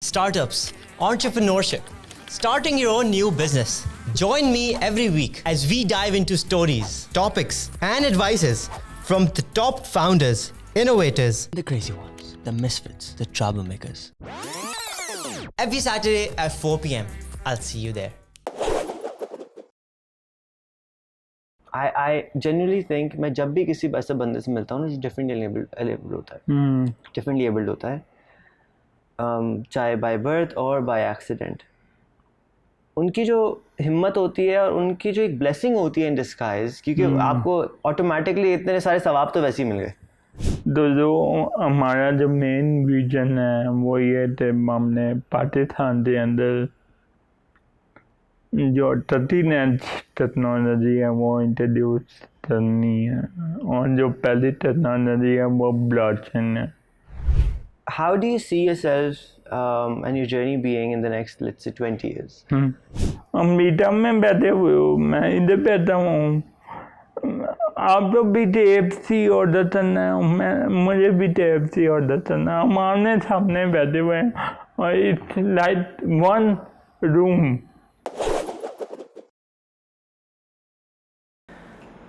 startups, entrepreneurship, starting your own new business. Join me every week as we dive into stories, topics, and advices from the top founders, innovators, the crazy ones, the misfits, the troublemakers. Every Saturday at 4 p.m. I'll see you there. I genuinely think मैं जब भी किसी ऐसे बंदे से मिलता हूँ ना जो differently abled होता है, चाहे by birth और by accident, उनकी जो हिम्मत होती है और उनकी जो एक blessing होती है in disguise, क्योंकि आपको automatically इतने सारे सवाब तो वैसे ही मिल गए। तो जो हमारा जो मेन विजन है वो ये थे, हमने पाकिस्तान के अंदर जो कटिंग एज टेक्नोलॉजी है वो इंट्रोड्यूस करनी है, और जो पहली टेक्नोलॉजी है वो ब्लॉकचेन है। How do you see yourself and your journey being in the next, let's say, 20 years? Meetup में बैठे हुए हो, मैं इधर बैठा हूँ, आपको भी KFC ऑर्डर करना है, मुझे भी KFC ऑर्डर करना है, हम आमने सामने बैठे हुए हैं और इट्स लाइक वन रूम।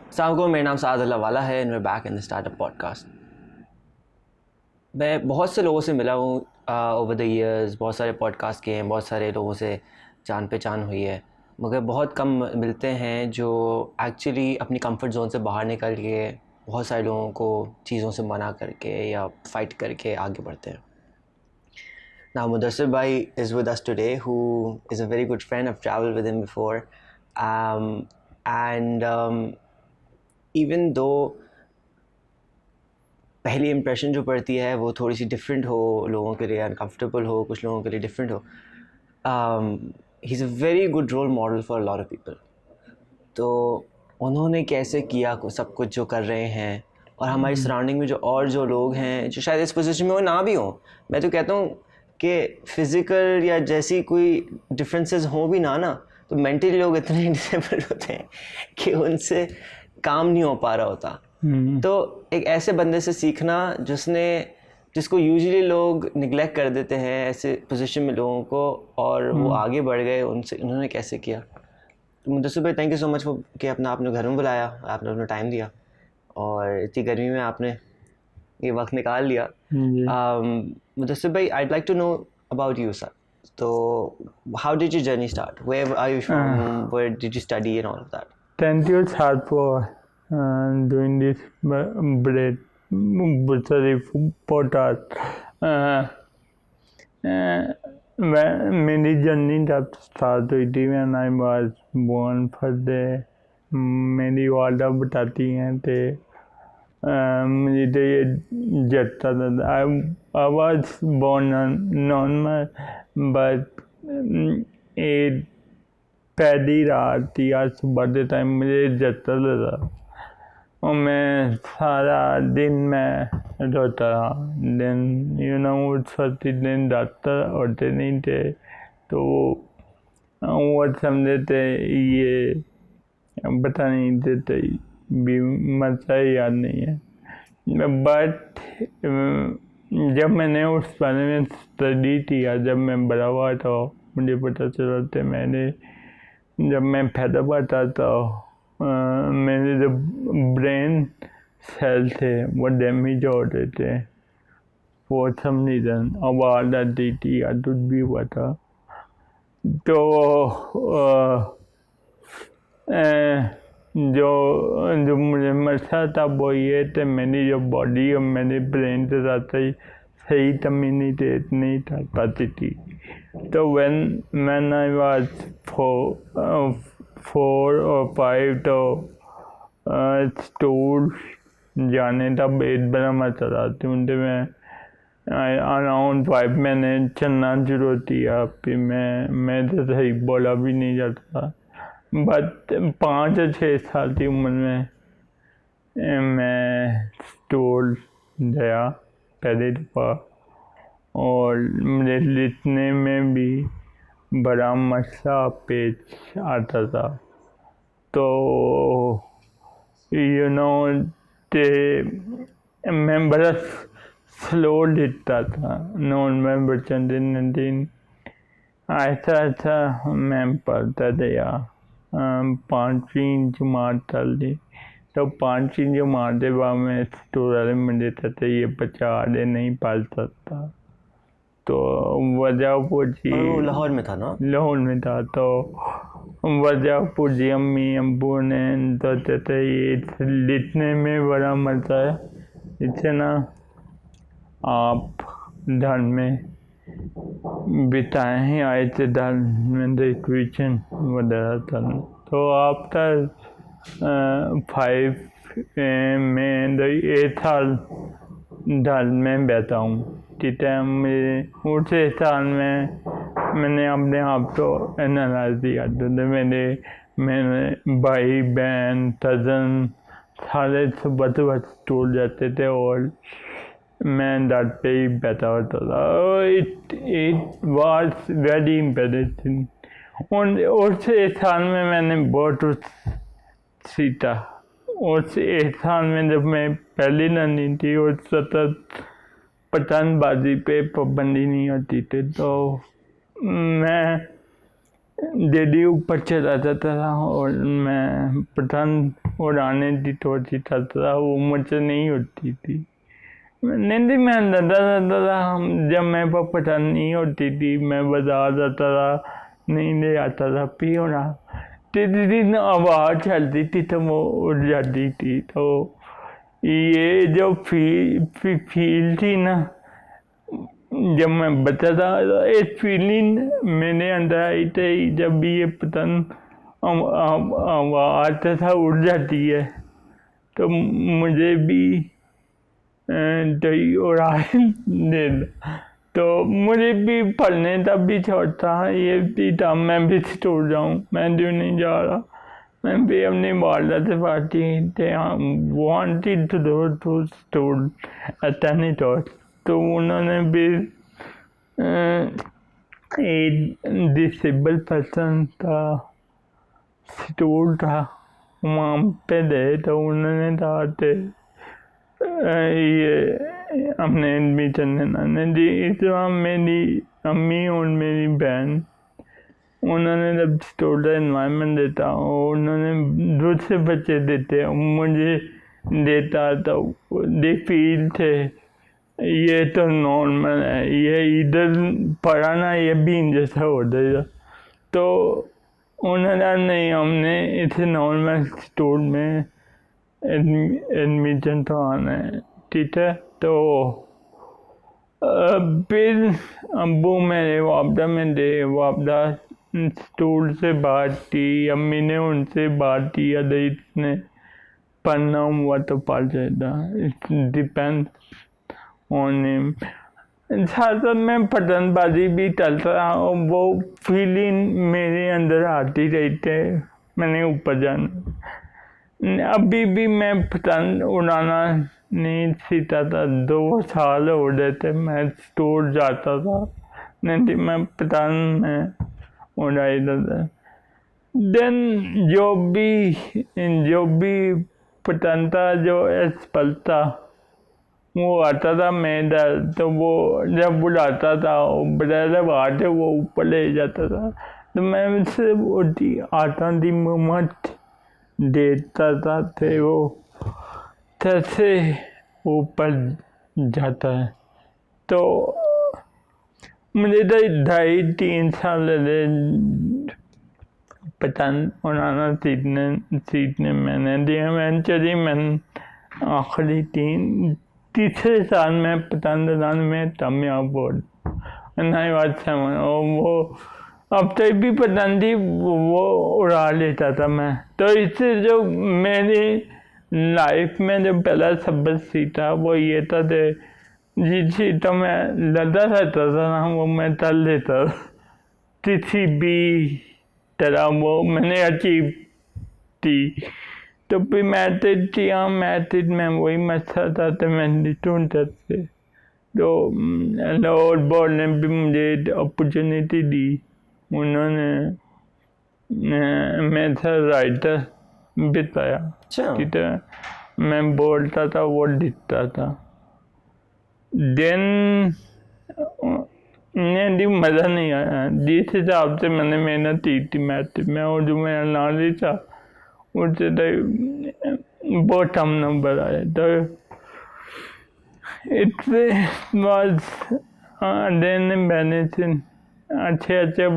अस्सलाम, मेरा नाम साद अल्लाहवाला है and we back in the startup podcast. मैं बहुत से लोगों से मिला हूँ ओवर द इयर्स, बहुत सारे पॉडकास्ट किए हैं, बहुत सारे लोगों से जान पहचान हुई है, मगर बहुत कम मिलते हैं जो एक्चुअली अपनी कंफर्ट जोन से बाहर निकल के बहुत सारे लोगों को चीज़ों से मना करके या फाइट करके आगे बढ़ते हैं। Now Mudassir bhai is with us today, who is a very good friend. I've traveled with him before, and even though पहली इम्प्रेशन जो पड़ती है वो थोड़ी सी डिफरेंट हो, लोगों के लिए अनकम्फर्टेबल हो, कुछ लोगों के लिए डिफरेंट हो, he is a very good role model for a lot of people. तो उन्होंने कैसे किया सब कुछ जो कर रहे हैं, और हमारी सराउंडिंग में जो और जो लोग हैं जो शायद इस पोजीशन में वो ना भी हों, मैं तो कहता हूँ कि फ़िज़िकल या जैसी कोई डिफरेंसेस हों भी ना तो मेंटली लोग इतने डिसेबल्ड होते हैं कि उनसे काम नहीं हो पा रहा होता। तो एक ऐसे बंदे से सीखना जिसको यूजुअली लोग निगलेक्ट कर देते हैं ऐसे पोजीशन में लोगों को, और वो आगे बढ़ गए, उन्होंने कैसे किया। तो मुदस्सिर भाई, थैंक यू सो मच कि आपने घर में बुलाया, आपने अपना टाइम दिया और इतनी गर्मी में आपने ये वक्त निकाल लिया। मुदस्सिर भाई, I'd like to know about you, sir. So how did your journey start? Where are you from? Where did you study and all of that? Thank you, sir, for doing this great podcast. मेरी journey जब start हुई थी when I was born first day, मेरी वालदा बताती हैं कि मुझे तो ये जगता था। I was born normal, but एक पहली रात या सुबह के टाइम मुझे जगता था और मैं सारा दिन मैं रोता रहा। देन उस वक्त दिन डॉक्टर होते नहीं थे, तो वो समझे थे ये बता नहीं देते भी मसला याद नहीं है। बट जब मैंने उस बारे में स्टडी किया, जब मैं बड़ा हुआ था, मुझे पता चला था जब मैं पैदा हुआ था तो मेरे जो ब्रेन सेल थे वो डैमेज हो रहे थे फॉर सम रीज़न, आवाज़ आती थी या कुछ भी हुआ था। तो जो मुझे मसला था वो ये थे, मेरी जो बॉडी और मेरे ब्रेन के साथ सही कम्युनिकेट नहीं कर पाती थी। तो when I was 4 or 5 तो स्टोर जाने का बेट बड़ा मसला था। उनसे मैं अराउंड 5 मैंने चलना शुरू किया, फिर मैं तो सही बोला भी नहीं जाता। बट 5 या 6 साल की उम्र में मैं स्टोर गया पहले दफ़ा, और मुझे लिखने में भी बड़ा मसला पेश आता था। तो मैं बड़ा स्लो लिखता था नवंबर चंद्र नंदीन। ऐसा ऐसा मैं पढ़ता गया। 5वीं जमात चल दी तो 5वीं जमात के बाद मैं स्टोर मुझे तो ये बच्चा आगे नहीं पढ़ सकता, तो वजह पूछी। वो लाहौर में था ना? लाहौर में था। तो वजह पूछी अम्मी अब्बू ने, तो कहते ये लिखने में बड़ा मज़ा है, इससे ना आप धर्म में बिताए ही आए थे, धर्म में इक्वेशन वगैरह था। तो आफ्टर 5 में 8 साल धर्म में बैठा हूँ, ठीक है। मेरे उस साल में मैंने अपने आप को एनालाइज किया। तो मेरे भाई बहन कज़न सारे सुबह सुबह टूट जाते थे और मैं डर पे ही बैठा होता था। It was very impressing. उस एक साल में मैंने बहुत कुछ सीखा। उस एक साल में जब मैं पहली लर्निंग थी और सतत पतंगबाजी पे पाबंदी नहीं होती थी, तो मैं डेली ऊपर चला जाता था और मैं पतंग उड़ाने की कोशिश करता था, वो मुझसे नहीं होती थी। नहीं मैं अंदाजा रहता था, जब मेरे पास पतंग नहीं होती थी मैं बाजार जाता था, नहीं ले आता था पियोना, दिन आवाज़ चलती थी तो वो उड़ जाती थी। तो ये जो फील थी ना, जब मैं बच्चा था, एक फीलिंग मेरे अंदर आई थी, जब भी ये पतंग आवाज़ था उड़ जाती है तो मुझे भी दही उड़ाए दे, तो मुझे भी पढ़ने तब भी छोड़ता ये भी था, मैं भी टूट जाऊँ, मैं जो नहीं जा रहा। मैं भी अपनी वालदा से पार्टी थे, wanted to stood attend taught, तो उन्होंने भी एक डिसेबल पर्सन था, स्टूल था, वहाँ पे गए तो उन्होंने कहा ये अपने एडमिशन ने दी। इस तरह मेरी अम्मी और मेरी बहन, उन्होंने जब स्टोर का इन्वायरमेंट देता और उन्होंने दूसरे बच्चे देते मुझे देता, तो दे फील थे ये तो नॉर्मल है, ये इधर पढ़ाना ये भी जैसा हो जाएगा। तो उन्होंने नहीं, हमने इसे नॉर्मल स्टोर में एडमिशन तो आना है, ठीक है। तो फिर अब्बू मेरे वापदा में दे, वापदा स्टूल से बात की, अम्मी ने उनसे बात की, अदर इसने पढ़ना हुआ तो पढ़ जाता, इट डिपेंड्स ऑन हिम। साथ साथ मैं पतंगबाजी भी चलता रहा और वो फीलिंग मेरे अंदर आती रही थे, मैंने ऊपर जाना। अभी भी मैं पतंग उड़ाना नहीं सीखा था, 2 साल हो गए थे, मैं स्टोर जाता था, नहीं मैं पतंग में उड़ाता था। देन जो भी पतंग था, जो पलता वो आता था मेरा, तो वो जब उड़ाता था बड़ा बात है वो ऊपर ले जाता था, तो मैं उससे उठी आता थी मोहम्मद देता था, थे वो कैसे ऊपर जाता है। तो मुझे तो 2.5-3 साल लगे पतंग उड़ाना सीखने मैंने दिया। मैंने आखिरी 3-तीसरे साल में पतंग उड़ाने में कामयाब हो नहीं बात और वो अब तक भी पतंग थी वो उड़ा लेता था मैं। तो इससे जो मेरी लाइफ में जो पहला सबक सीखा वो ये था जी तो मैं लड़ा रहता था ना, वो मैं तल लेता किसी भी तरह, वो मैंने अचीव थी। तो फिर मैथड में वही मसला था, तो मैं ढूंढता थे। तो लॉर्ड बोर्ड ने भी मुझे अपॉर्चुनिटी दी, उन्होंने मेरा राइटर बिताया, ठीक है। मैं बोलता था वो लिखता था। देन नहीं मज़ा नहीं आया जिस हिसाब से मैंने मेहनत की थी मैथ में, और जो मेरा नॉलेज था उससे तो बहुत कम नंबर आए। तो इट वाज देन एम्बैरेसिंग। अच्छे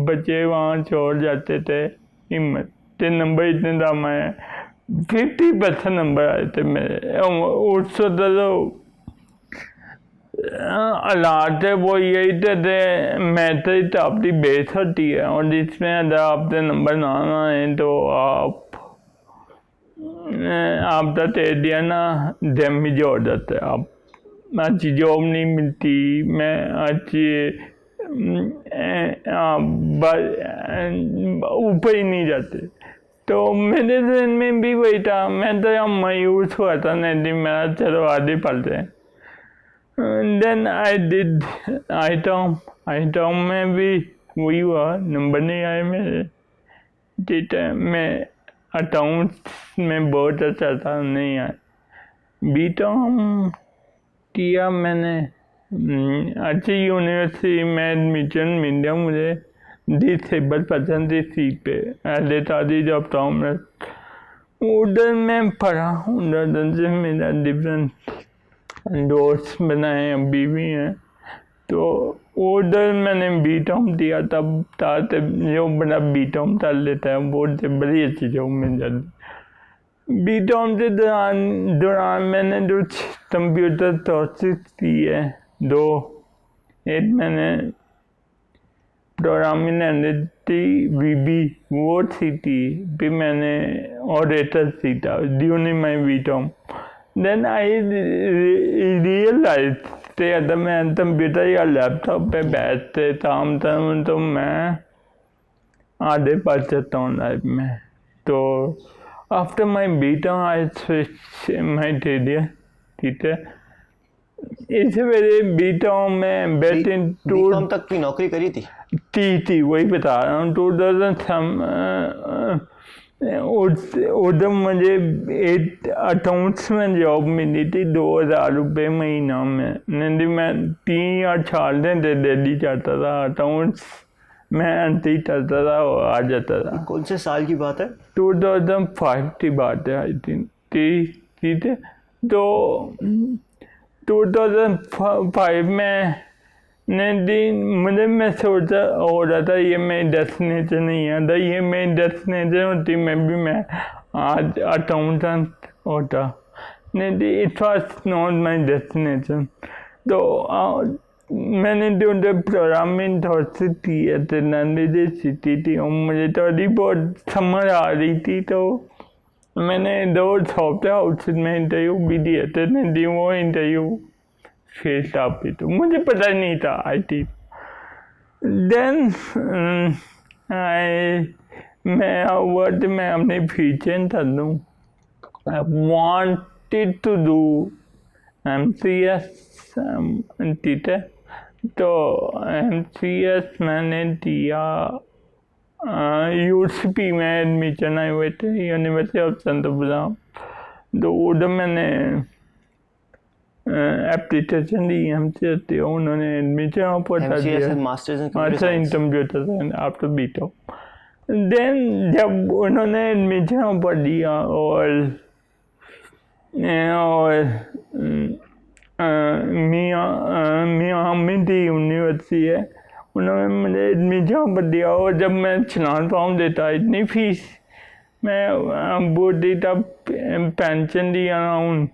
बच्चे वहाँ छोड़ जाते थे हिम्मत के, नंबर इतने दाम आए 50% नंबर आए थे मेरे। उस तो हालात वो यही थे मैथ तो आपकी बेस होती है, और जिसमें अगर आपके नंबर ना आए तो आपका एरिया ना डैमेज हो जाता है, आप अच्छी जॉब नहीं मिलती, मैं अच्छी ऊपर ही नहीं जाते। तो मेरे दिन में भी वही था, मैं तो यहाँ मायूस हुआ था, नहीं मेरा चलो आगे पढ़ते हैं। Then I did I Tom में भी वही हुआ, नंबर नहीं आए मेरे। ठीक है, मैं अकाउंट्स में बहुत अच्छा था, नहीं आए। बीटॉम किया मैंने, अच्छी यूनिवर्सिटी में एडमिशन मिल गया मुझे, डिसेबल पर्सन थी सीट पे, एले तादी जब था मैं उधर मैं पढ़ा, उधर से मेरा डिफरेंट दोस्त बनाए अभी भी हैं। तो उधर मैंने बीटॉम दिया, तब था जो बड़ा बीटॉम कर लेता है वो बड़ी अच्छी जॉब मिल जाती। बीटॉम के दौरान मैंने जो कंप्यूटर कोर्सेज की है दो, एक मैंने प्रोग्रामिंग एनालिटिक्स वीबी वो सीखी, फिर मैंने ऑडिटर सीखा during my BTech. Then I realize कि अगर मैं कंप्यूटर या लैपटॉप पे बैठते काम तो मैं आगे बढ़ सकता हूँ लाइफ में। तो after my BTech I switch my career, ठीक है। इस मेरे बीटॉम में बेटिंग बीकॉम तक की नौकरी करी थी वही बता रहा हूँ। 2000 उधर मुझे एक अकाउंट्स में जॉब मिली थी 2000 रुपये महीना में, नहीं मैं 3 या 4 दिन दिल्ली जाता था, अकाउंट्स में एंट्री करता था और आ जाता था। कौन से साल की बात है? 2005 की बात है आई थिंक, ठीक है। तो 2005 में मुझे मैं सोचा हो रहा था ये मेरी डेस्टिनेशन नहीं है, तो ये मेरी डेस्टिनेशन होती मैं आज अकाउंटेंट होता, नहीं it was not my destination. तो मैंने जो प्रोग्रामिंग कोर्सेज किए थे नॉलेज सीखी थी और मुझे थोड़ी बहुत समझ आ रही थी, तो मैंने 2 सॉफ्टवेयर हाउस में इंटरव्यू भी दिए थे, नहीं वो इंटरव्यू फेल आप भी, तो मुझे पता नहीं था आई टी। देन मैं अपने फ्यूचर कर दूँ, I wanted to do MCS, ठीक है। तो MCS मैंने दिया UCP में एडमिशन आए हुए थे, यूनिवर्सिटी ऑफ चंद्रपुरम। तो उधर मैंने एप्लीकेशन दी हमसे, तो उन्होंने एडमिशन ऑफर कर दिया, masters in computer science after BTech. Then जब उन्होंने एडमिशन ऑफर दिया और मियाँ हामिद यूनिवर्सिटी है, उन्होंने मुझे एडमिशन ऑफर दिया, और जब मैं चलान फॉर्म देता इतनी फीस, मैं बोलती तब पेंशन दी अराउंड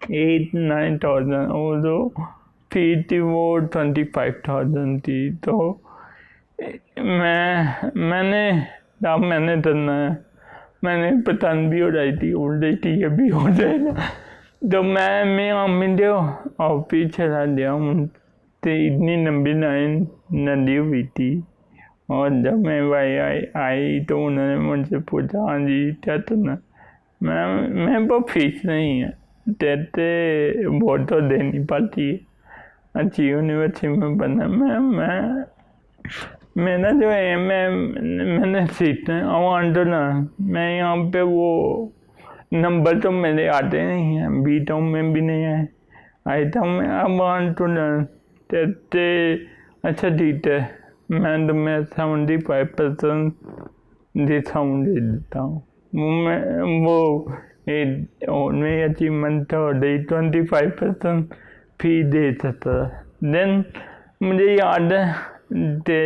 8-9,000, और जो फीस थी वो 25,000 थी। तो मैंने करना है, मैंने पतंग भी उड़ाई थी, उल्टी थी ये भी हो जाएगा। तो मैं अम्मी ऑफिस चला गया हूँ, तो इतनी लंबी लाइन लगी हुई थी, और जब मैं भाई आई तो उन्होंने मुझसे पूछा हाँ जी क्या करना। मैं वो फीस नहीं है देते, बहुत तो देनी पड़ती है अच्छी यूनिवर्सिटी में पढ़ना। मेरा जो है मैंने सीखना है, मैं यहाँ पे वो नंबर तो मेरे आते नहीं हैं, बीटॉम में भी नहीं आए, I thought I want to learn that अच्छा ठीक है, मैं तुम्हें 75% डिस्काउंट दे देता हूँ। वो उनमें अचीवमेंट हो रही 25% फी दे सकता। देन मुझे याद है कि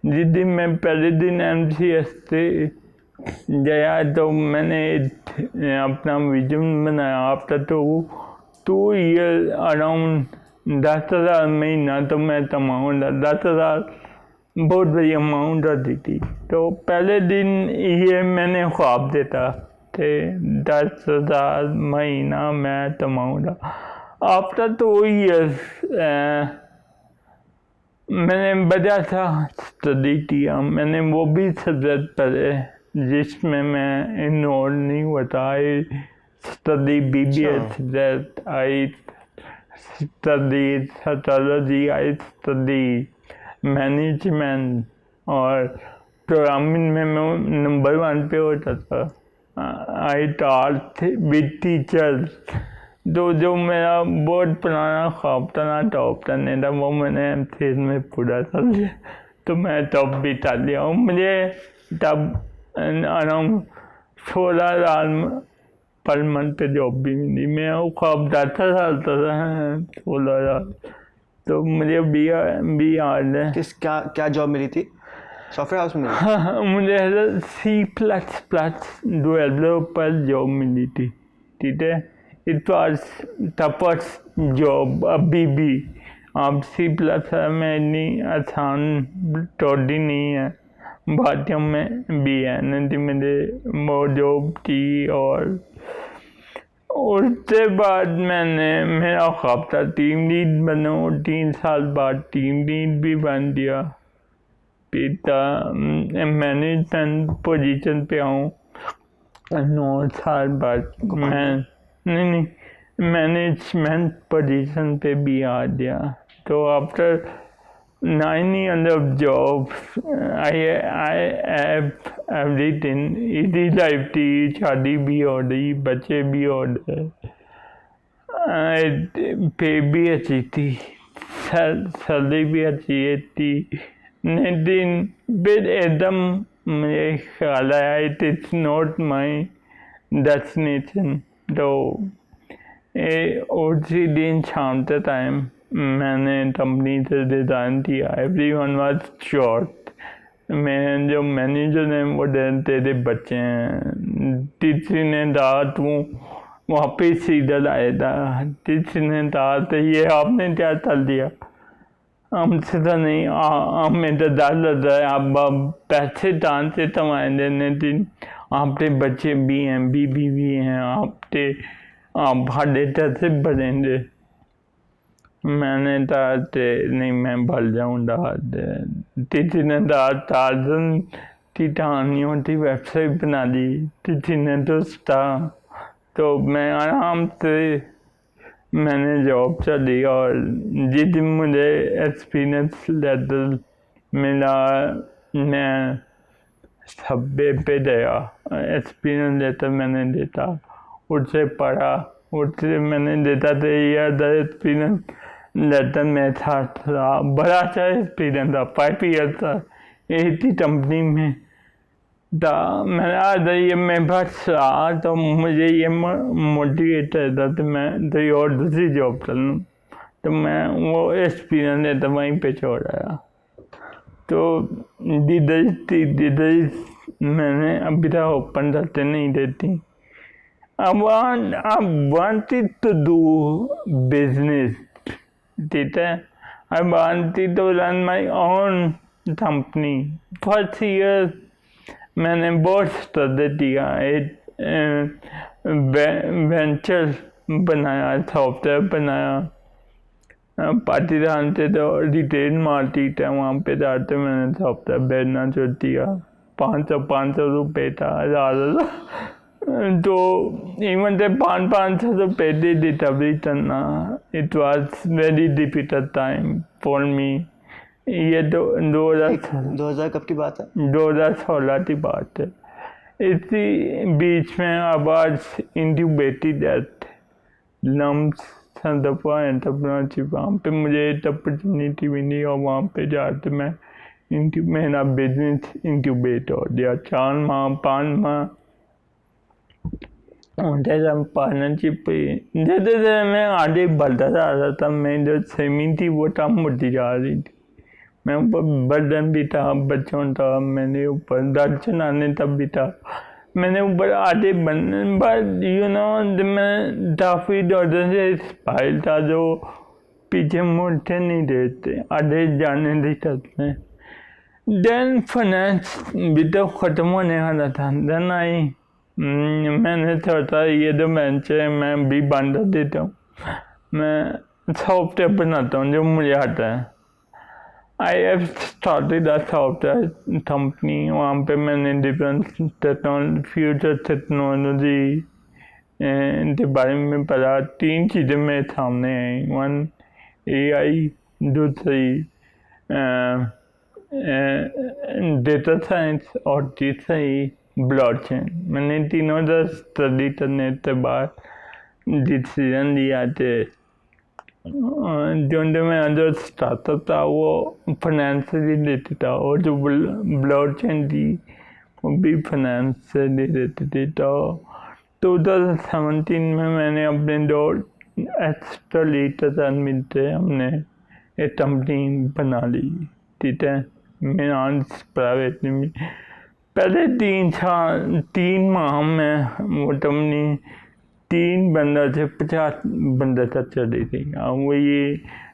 जिस दिन मैं पहले दिन MCS से गया तो मैंने अपना विजन बनाया। आफ्टर 2 ईयर अराउंड 10,000 महीना तो मैं कमाऊँगा। 10,000 बहुत बड़ी अमाउंट होती थी। तो पहले दिन ये मैंने ख्वाब देता थे 10,000 महीना मैं कमाऊँगा। आफ्टर 2 ईयर्स मैंने बजा था स्टडी किया। मैंने वो भी सब्जेक्ट पढ़े जिसमें मैं इनरोल नहीं हुआ था। I study BBA subject, I study sociology, I study management और प्रोग्रामिंग में मैं नंबर 1 पे होता था। I taught with teachers. जो मेरा बहुत पुराना ख्वाब था ना टॉप करने का, वो मैंने MCS में पूरा कर लिया। तो मैं टॉप भी कर लिया हूँ। मुझे तब अराउंड 16,000 पर मंथ पे जॉब भी मिली। मैं वो ख्वाब 10,000 था 16,000। तो मुझे भी याद है। क्या जॉब मिली थी? सॉफ्टवेयर हाउस में मिली? हाँ, मुझे C++ डेवलपर जॉब मिली थी। ठीक है, it was the first job. अभी भी आप C++ में इतनी आसान टोडी नहीं है, भारतीयों में भी है। नहीं मुझे वो जॉब थी। और उसके बाद मेरा ख्वाब था टीम लीड बनो। 3 साल बाद टीम लीड भी बन दिया। पिता मैनेजमेंट पोजीशन पे आऊँ। 9 साल बाद मैं नहीं मैनेजमेंट पोजीशन पे भी आ गया। तो after 9 years of job, I have everything। इसी लाइफ थी, शादी भी हो रही, बच्चे भी हो रहे, पे भी अच्छी थी, सैलरी भी अच्छी थी। लेकिन फिर एकदम मुझे ख्याल आया it is not my destination. तो उसी दिन शाम के टाइम मैंने कंपनी से रिज़ाइन किया। Everyone was short. मैं जो मैनेजर ने वो तेरे बच्चे हैं, तीसरी ने कहा तू वापस सीधा लाया था, तीसरी ने कहा तो ये आपने क्या कर दिया, हमसे तो नहीं, हमें तो डर लग रहा है आप पैसे दान से कमाए देने दिन, आपके बच्चे भी हैं, बीबी भी हैं, आप भाड़े कैसे भरेंगे। मैंने कहा नहीं मैं भर जाऊँगा। किसी ने टार्जन की कहानियों की वेबसाइट बना दी, किसी ने था। तो मैं आराम से मैंने जॉब चली। और जिस दिन मुझे एक्सपीरियंस लेटर मिला मैं सब्वे पे गया, एक्सपीरियंस लेटर मैंने देता, उससे पढ़ा, उससे मैंने देता था यार एक्सपीरियंस लेटर में था बड़ा अच्छा एक्सपीरियंस था। 5 ईयर था एक ही कंपनी में था। मैंने ये मैं बस रहा तो मुझे ये मोटिवेट रहता तो मैं तो और दूसरी जॉब कर लूँ। तो मैं वो एक्सपीरियंस लेटर वहीं पे छोड़ आया। तो दीदी मैंने अभी तक ओपन करते नहीं देती। I wanted to do business, ठीक है। I wanted to run my own company। First year मैंने बहुत स्टडी किया, एक वेंचर बनाया, सॉफ्टवेयर बनाया। पाकिस्तान से तो रिटेल मार्केट है, वहाँ पे जाते मैंने सॉफ्टवेयर बेचना शुरू किया। 500 रुपये था, 1000 तो इवन से 500 रुपये दी डिलीवरी करना, it was very difficult time for me. ये 2000 कब की बात है? 2016 की बात है। इसी बीच में आवाज इंट्यूबेटेड डेथ, लम्स सेंटर फॉर एंटरप्रेन्योरशिप, वहाँ पे मुझे अपॉर्चुनिटी मिली और वहाँ पे जाते मैं मेरा बिजनेस इंक्यूबेट हो गया 4 माह 5 माह जब पार्टनरशिप पे जैसे जैसे मैं आगे बढ़ता जा रहा था, मैं जो सेमी थी वो कम होती जा रही थी, मैं ऊपर बर्डन भी था, बच्चों था, मैंने ऊपर दर्द चलाने तब भी था, मैंने ऊपर आगे बनने बट यू नो मैं काफ़ी डॉक्टर से स्पाइल था जो पीछे मुड़ते नहीं देते, आगे जाने नहीं सकते। देन फाइनेंस भी तो ख़त्म होने वाला था, देन आई मैंने सोचा ये तो बेंच है, मैं भी बंद देता हूँ, मैं सॉफ्टवेयर बनाता हूँ जो मुझे आता है। I have started a software company, वहाँ पे मैंने डिफरेंट फ्यूचर टेक्नोलॉजी के बारे में पढ़ा। 3 चीज़ें मेरे सामने आई, 1 AI, दूसरी डेटा साइंस और तीसरी ब्लॉकचेन। मैंने तीनों का स्टडी करने के बाद डिसीजन लिया थे। जो मेरा जो स्टार्टअप था वो फाइनेंस से रिलेटेड था और जो ब्लॉकचेन थी वो भी फाइनेंस से रिलेटेड थी। तो 2017 में मैंने अपने 2 एक्स्ट्रा लीटर मिलते हमने एक कंपनी बना ली, ठीक है, मेरा प्राइवेट लिमिटेड। पहले 3 माह में वो कंपनी 3 बंदर से 50 बंदर तक चली थी। वो ये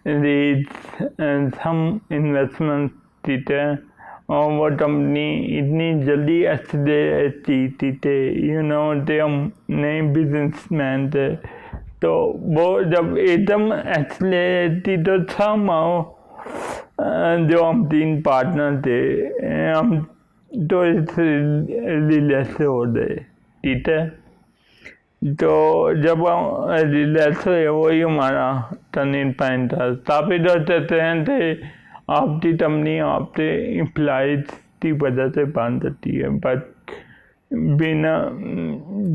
रेज हम इन्वेस्टमेंट ठीक है, और वो कंपनी इतनी जल्दी एक्सीलरेट थे, यू नो थे, हम नए बिजनेसमैन थे, तो वो जब एकदम एक्सीलरेट तो था जो हम 3 पार्टनर थे, हम तो रिलैक्स हो गए, ठीक है। तो जब हम रिलैक्स हुए वही हमारा टर्निंग पॉइंट था। काफ़ी डरते थे आपकी कंपनी आपके एम्प्लॉइज की वजह से बन सकती है, बट बिना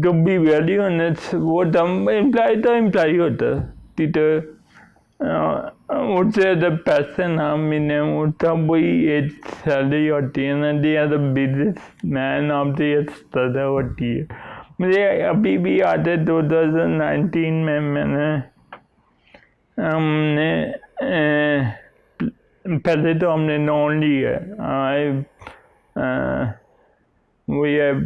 जो भी वैल्यू होने वो दम एम्प्लॉय होता, ठीक है। उससे जब पैसे ना मिले तब वही एक सैलरी होती है ना, the edge a businessman of the तरह होती है। मुझे अभी भी याद है 2019 में हमने पहले तो हमने लोन लिया, we have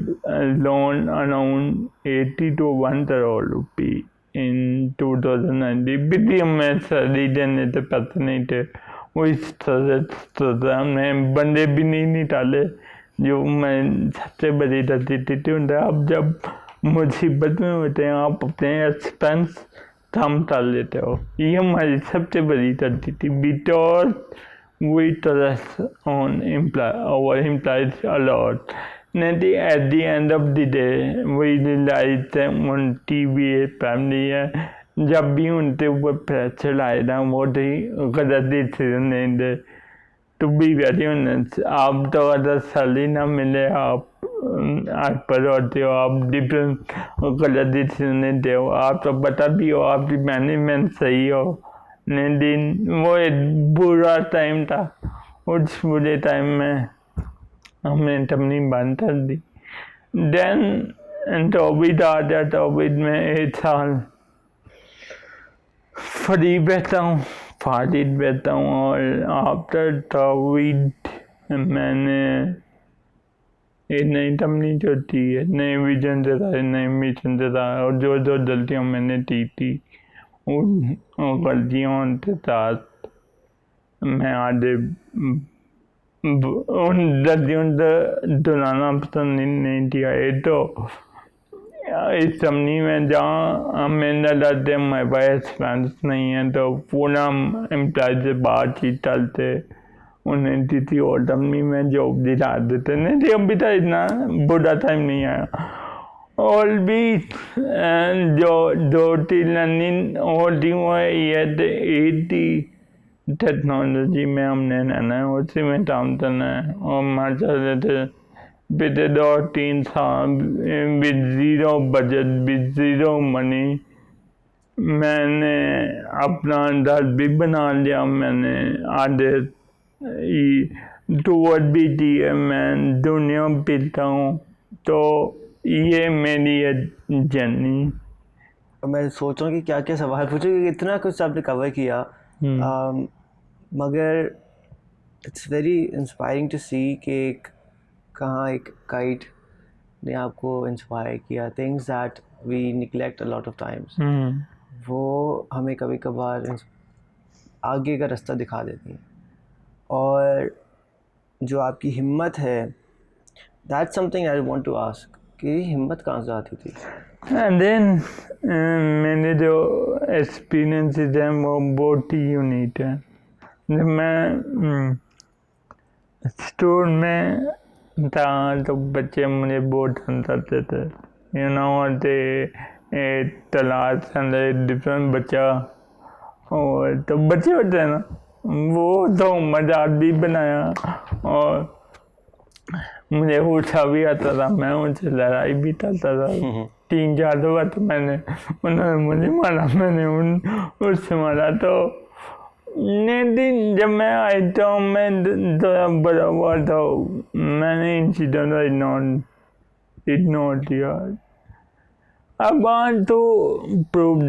loan around 80 to 1 crore rupee in 2019। विद्या में सैलरी देने थे, पैसे नहीं थे, वो इस तरह हमने बंदे भी नहीं निकाले, जो मैं सबसे बड़ी तथ्य होता है। अब जब मुसीबत में होते हैं आप अपने एक्सपेंस कम कर लेते हो, ये हमारी सबसे बड़ी तथ्य थी, because we trust on our employees a lot. And at the end of the day, we realize that उनकी भी एक फैमिली है, जब भी उनके ऊपर प्रेशर आएगा वो गलत डिसीजन नहीं दे। टू बी वेरी ऑनेस्ट, आप तो अगर सैलरी ना मिले आप पर होते हो, आप डिफरेंट गलत डिसीजन नहीं दे हो, आप तो बता भी हो आपकी मैनेजमेंट सही हो, लेकिन वो एक बुरा टाइम था। उस बुरे टाइम में हमने कंपनी बंद कर दी। देन कोविड आ गया, कोविड में 1 साल फ्री बैठा हूँ, फारिग बैठा हूँ, और आफ्टर कोविड मैंने एक नई कंपनी जो थी, नए विजन से था, नए मिशन से था, और जो जो गलतियाँ मैंने की थी उन गलतियों के साथ मैं आगे उन गलतियों से दोहराना पसंद नहीं किया। तो इस कंपनी में जहाँ मेरे लगते मेरे पास एक्सपेंस नहीं है, तो पूरा एम्प्लॉय से बातचीत चलते, उन्हें किसी और कंपनी में जॉब दिला देते, नहीं थी अभी तक इतना बुरा टाइम नहीं आया। और भी जो 2-3 लर्निंग होती हुआ ये एक टेक्नोलॉजी में हमने रहना है, उसी में काम करना है, और मार चल थे पिछले 2-3 साल with zero budget, with zero money, मैंने अपना दर्द भी बना लिया, मैंने आधे टूवर्ड भी दिए, मैं दुनिया पीता हूँ। तो ये मेरी जर्नी। मैं सोच रहा हूँ कि क्या क्या सवाल पूछूं, क्योंकि इतना कुछ आपने कवर किया। मगर it's very inspiring to see कि कहाँ एक काइट ने आपको इंस्पायर किया। Things that we neglect a lot of times, वो हमें कभी कभार आगे का रास्ता दिखा देती हैं। और जो आपकी हिम्मत है, that's something I want to ask कि हिम्मत कहाँ से आती थी? एंड देन मैंने जो एक्सपीरियंसेस हैं वो बहुत ही यूनिक है। जब मैं स्टोर में था तो बच्चे मुझे बहुत हंसाते थे, यू नो, तलाश अंदर डिफरेंट बच्चा, और तो बच्चे होते हैं ना, वो तो मजाक भी बनाया और मुझे गुस्सा भी आता था, मैं उनसे लड़ाई भी करता था। 3-4 दफा तो उन्होंने मुझे मारा, मैंने उससे मारा। तो दिन जब मैं आई तो मैं थोड़ा बड़ा हुआ था, मैंने इंसिडेंट इग्नोर किया। I want to prove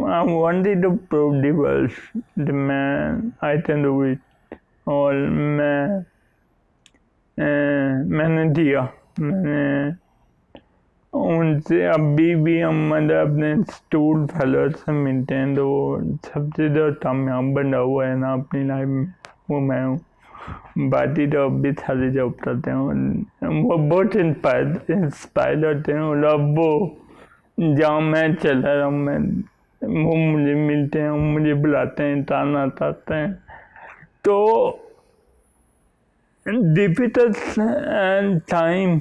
I wanted to prove the world that man I can do it, और मैंने दिया। मैंने उनसे अभी भी हम मतलब अपने स्टूल फेलो से मिलते हैं तो सबसे जो कामयाब बना हुआ है ना अपनी लाइफ में वो मैं हूँ। बाकी तो अभी सारे जॉब करते हैं, वो बहुत इंस्पायर होते हैं। और वो जहाँ मैं चला रहा हूँ, वो मुझे मिलते हैं, मुझे बुलाते हैं, ताना ताते हैं। तो डिफिकल्ट टाइम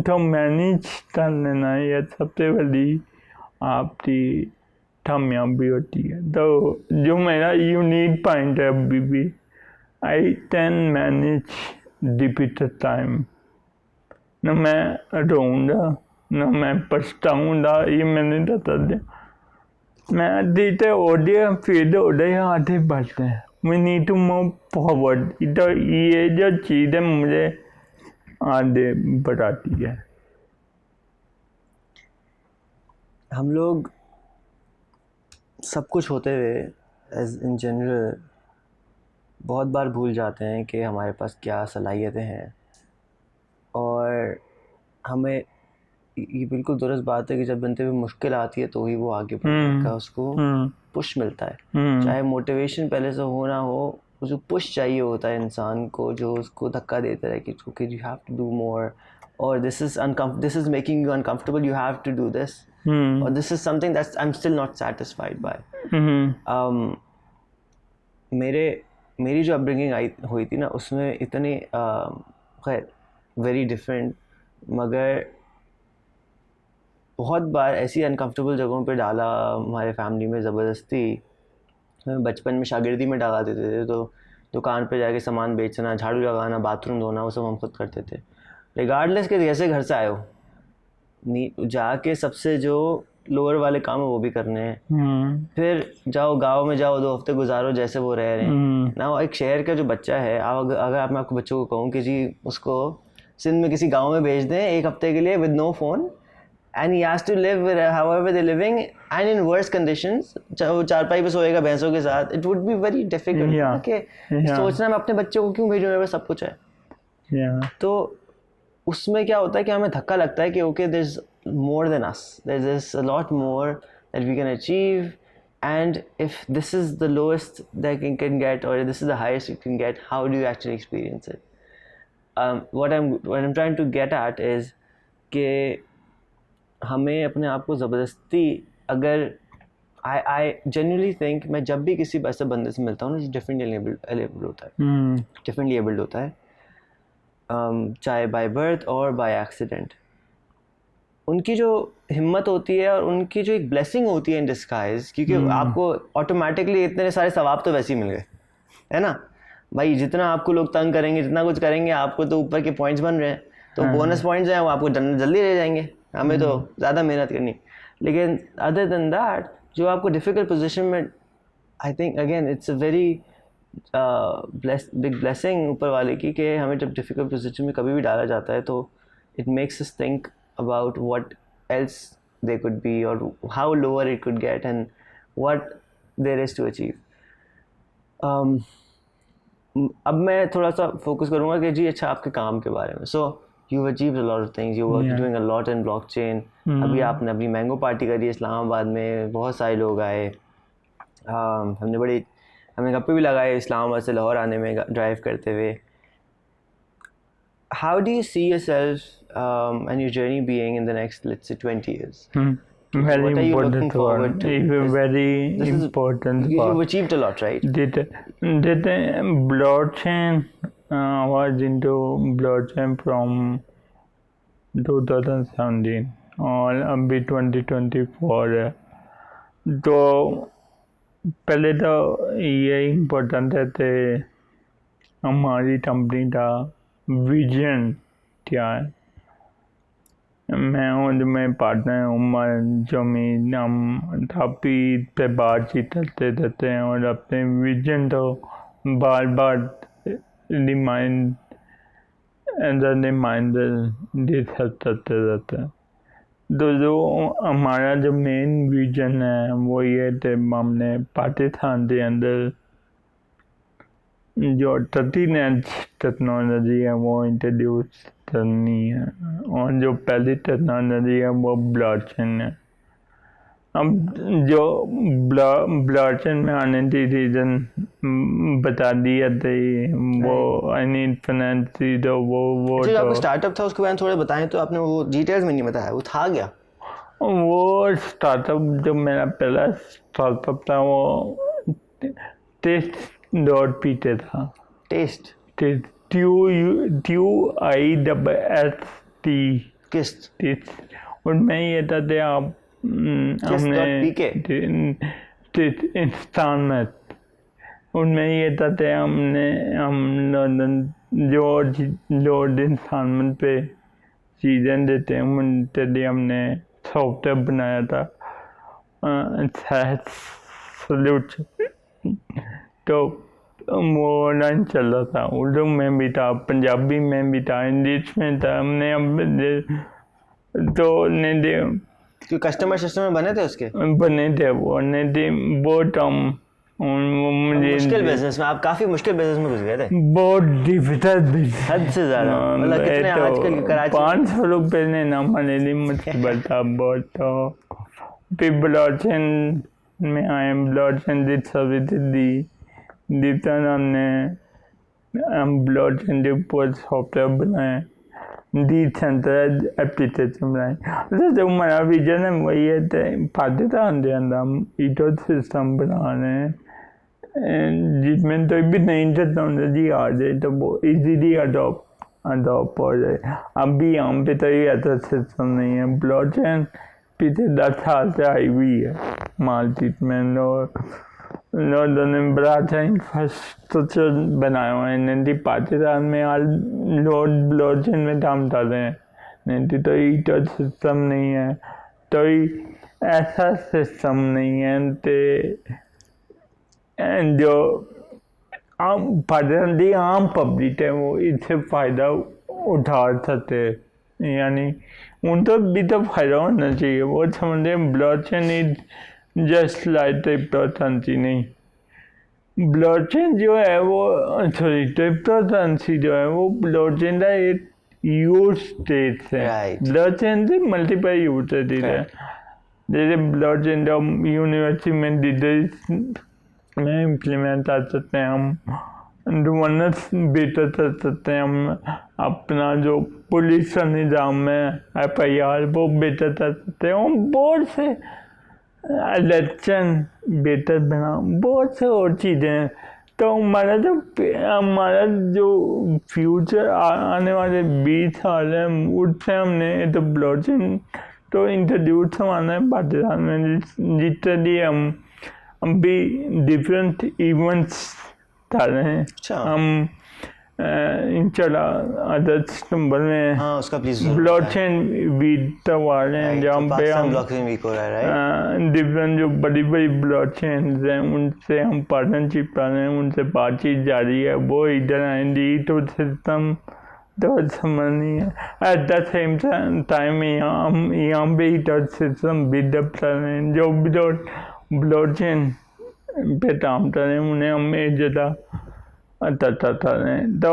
तो मैनेज कर लेना ये सबसे बड़ी आपकी कामयाबी होती है। तो जो मेरा यूनिक पॉइंट है अभी भी, I can manage difficult time। न मैं रोऊंगा न मैं पछताऊंगा, ये मैंने बता दिया। मैं देते ओडिया फील्ड ओडिया आगे बढ़ते हैं। We need to move forward। तो ये जो चीज़ें मुझे आगे बढ़ाती है। हम लोग सब कुछ होते हुए एज इन जनरल बहुत बार भूल जाते हैं कि हमारे पास क्या सलाहियतें हैं। और हमें ये बिल्कुल दुरुस्त बात है कि जब बनते हुए मुश्किल आती है तो ही वो आगे बढ़ने का उसको पुश मिलता है। चाहे मोटिवेशन पहले से हो ना हो, उसको पुश चाहिए होता है इंसान को, जो उसको धक्का देता है कि okay you have to do more, और this is making you uncomfortable, you have to do this, और this is something that's I am still not satisfied by. मेरी जो अपब्रिंगिंग हुई थी ना, उसमें इतनी खैर वेरी डिफरेंट, मगर बहुत बार ऐसी अनकंफर्टेबल जगहों पे डाला हमारे फैमिली में ज़बरदस्ती। बचपन में शागिर्दी में डाला देते थे, तो दुकान पे जाके सामान बेचना, झाड़ू लगाना, बाथरूम धोना, वो सब हम खुद करते थे, रिगार्डलेस के जैसे घर से आए हो। जाके सबसे जो लोअर वाले काम है वो भी करने हैं। फिर जाओ गांव में जाओ, 2 हफ्ते गुजारो जैसे वो रह रहे हैं ना। एक शहर का जो बच्चा है, अगर मैं आपको बच्चों को कहूँ कि जी उसको सिंध में किसी गांव में भेज दें 1 हफ्ते के लिए with no phone, and he has to live however they living and in worst conditions, चाहे वो चारपाई पे सोएगा भैंसों के साथ, it would be very difficult कि सोचना मैं अपने बच्चे को क्यों भेजूँ, मेरे पास सब कुछ है। तो उसमें क्या होता है कि हमें धक्का लगता है कि okay there is more than us, there's a lot more that we can achieve, and if this is the lowest that you can get or this is the highest you can get, how do you actually experience it? What I'm trying to get at is कि हमें अपने आप को ज़बरदस्ती, अगर I genuinely think मैं जब भी किसी ऐसे बंदे से मिलता हूँ ना जो differently abled होता है, चाहे by birth और by accident, उनकी जो हिम्मत होती है और उनकी जो एक ब्लेसिंग होती है इन डिस्गाइज, क्योंकि आपको ऑटोमेटिकली इतने सारे सवाब तो वैसे ही मिल गए, है ना भाई। जितना आपको लोग तंग करेंगे, जितना कुछ करेंगे, आपको तो ऊपर के पॉइंट्स बन रहे हैं, तो बोनस पॉइंट्स हैं वो आपको जल्दी ले जाएंगे, हमें तो ज़्यादा मेहनत करनी। लेकिन अदर देन दैट जो आपको डिफ़िकल्ट पोजीशन में, I think again it's a very big blessing ऊपर वाले की कि हमें जब डिफ़िकल्ट पोजीशन में कभी भी डाला जाता है तो it makes us think about what else they could be और how lower it could get and what there is to achieve. अब मैं थोड़ा सा फोकस करूँगा कि जी अच्छा आपके काम के बारे में. सो you've achieved a lot of things, you're doing a lot in blockchain. अभी आपने अपनी मैंगो पार्टी करी इस्लामाबाद में, बहुत सारे लोग आए, हमने गप्पे भी लगाए इस्लामाबाद से लाहौर आने में ड्राइव करते हुए. How do you see yourself and your journey being in the next, let's say, 20 years? Very What are you important looking forward to? Very This is- important You've achieved a lot, right? Did blockchain was into blockchain from 2017 और अभी 2024 है. तो पहले तो ये important है कि हमारी कंपनी का विजन क्या है. मैं और मेरे पार्टनर उमर जमीन हम काफ़ी पे बातचीत करते रहते हैं और अपने विजन तो बार बार रिमाइंडर करते रहते हैं. तो जो हमारा जो मेन विजन है वो ये थे, हमने पाकिस्तान के अंदर जो कटिंग एज टेक्नोलॉजी है वो इंट्रोड्यूस करनी है और जो पहली टेक्नोलॉजी है वो ब्लॉकचेन है. अब जो ब्लॉकचेन में आने की रीज़न बता दिया थी वो एनी फाइनेंसी तो वो जो तो आपका स्टार्टअप था उसके बारे में थोड़ा बताएं. तो आपने वो डिटेल्स में नहीं बताया, वो था क्या? वो स्टार्टअप जो मेरा पहला स्टार्टअप था वो टेस्ट.pt था. टेस्ट TUIST किस्त उनमें ये था कि आप इंस्टॉलमेंट उनमें ये था कि हम जो इंस्टॉलमेंट पे चीज़ें देते हैं उनके लिए हमने सॉफ्टवेयर बनाया था सोल्यूशन. तो वो ऑनलाइन चल रहा था, उर्दू में भी था, पंजाबी में भी था, इंग्लिश में था. हमने अब तो क्यों कस्टमर बने थे उसके? बने थे वो बहुत मुझे मुश्किल बिजनेस में आप काफी मुश्किल बिजनेस में घुस गए थे. बहुत डिफिकल्ट बिजनेस, हद से ज्यादा. मतलब कितने आजकल कराची 500 रुपये ने ना मेरे लिए मुश्किल था बहुत. तो फिर ब्लॉकचेन में आए, ब्लॉकचेन की सर्विस दी जितना हमने ब्लॉकचेन के ऊपर सॉफ्टवेयर बनाए, डिसेंट्रलाइज्ड एप्लीकेशन बनाए. जो हमारा विजन है वही है कि पाकिस्तान के अंदर हम इकोसिस्टम बना रहे हैं जिसमें तो भी नई टेक्नोलॉजी आ जाए तो वो इजीली अडॉप्ट हो जाए. अभी यहाँ पे तो ये ऐसा सिस्टम नहीं है. ब्लॉकचेन पिछले 10 साल से आई हुई है मार्केट में और लोगों ने बड़ा अच्छा इंफ्रास्ट्रक्चर बनाया हुआ है. नहीं पाकिस्तान में आज लोग ब्लॉकचेन में काम कर रहे हैं, नहीं तो इको सिस्टम नहीं है, तो ऐसा सिस्टम नहीं है तो जो पाकिस्तान की आम पब्लिक है वो इससे फ़ायदा उठा सकते. यानी उनको भी तो फ़ायदा होना चाहिए. वो समझे blockchain is just like cryptocurrency नहीं. ब्लॉकचेन जो है वो क्रिप्टोकरेंसी जो है वो ब्लॉकचेन का एक यूज स्टेट है. ब्लॉकचेन से मल्टीपल यूज है. जैसे ब्लॉकचेन जो यूनिवर्सिटी में डिटेल्स में इम्प्लीमेंट कर सकते हैं, हम गवर्नेंस बेहतर कर सकते हैं, हम अपना जो पुलिस का निज़ाम है FIR वो बेहतर कर सकते हैं, हम बहुत से इलेक्शन बेहतर बना, बहुत से और चीज़ें हैं. तो हमारा जो फ्यूचर आने वाले 20 साल है उससे हमने तो ब्लॉकचेन तो इंट्रोड्यूस करवाना है पाकिस्तान में. जितने भी हम भी डिफरेंट इवेंट्स कर रहे हैं. हम इंशाल्लाह अगस्त सितंबर में हाँ उसका प्लीज ब्लॉकचेन वीक करवा रहे हैं जहाँ पे हम ब्लॉकचेन वीक हो रहा है राइट। डिफरेंट जो बड़ी बड़ी ब्लॉकचेन हैं उनसे हम पार्टनरशिप कर रहे हैं, उनसे बातचीत जारी है। वो इधर आएंगी तो सिस्टम तो समझनी है। एट द सेम टाइम यहाँ पे हीटर सिस्टम बिल्डअप कर रहे हैं। जो भी ब्लॉकचेन पे काम कर रहे हैं उन्हें हम ज़्यादा अच्छा रहे। तो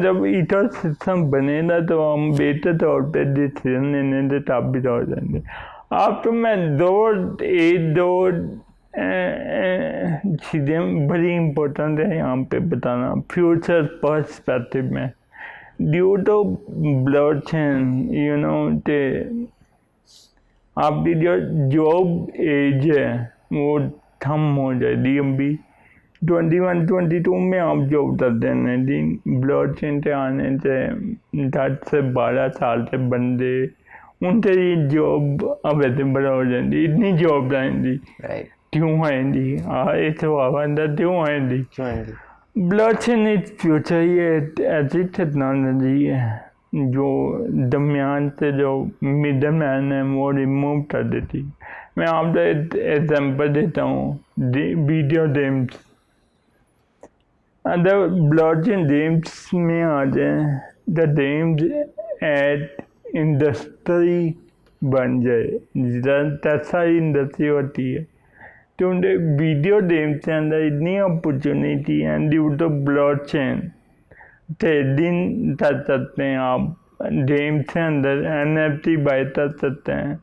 जब हीटर सिस्टम बनेगा तो हम बेहतर तौर पे डिसीजन लेने से काबिल हो जाएंगे। आप तो मैं दो चीज़ें बड़ी इम्पोर्टेंट है यहाँ पे बताना फ्यूचर पर्सपेक्टिव में। ड्यू टू ब्लॉकचेन ते आपकी जो जॉब एज है वो कम हो जाएगी। अभी 21-22 में आप जॉब करते हैं, लेकिन ब्लॉकचेन से आने से 10 से 12 साल से बंदे उनसे ये जॉब अवेलेबल हो जाती। इतनी जॉब आएंगी क्यों आएंगी? इस अंदर क्यों आएंगी? ब्लॉकचेन इस फ्यूचर ये ऐसी टेक्नोलॉजी है जो दरमियान से जो मिडल मैन है वो रिमूव कर देती। मैं आपको एग्जांपल देता हूँ, वीडियो गेम्स। अगर ब्लॉकचेन गेम्स में आ जाए द गेम्स एट इंडस्ट्री बन जाए, तैसा इंडस्ट्री होती है तो उनके वीडियो गेम्स के अंदर इतनी अपॉर्चुनिटी है। ड्यू टू ब्लॉकचेन ट्रेडिंग कर सकते हैं आप, गेम्स के अंदर NFT बाय कर सकते हैं।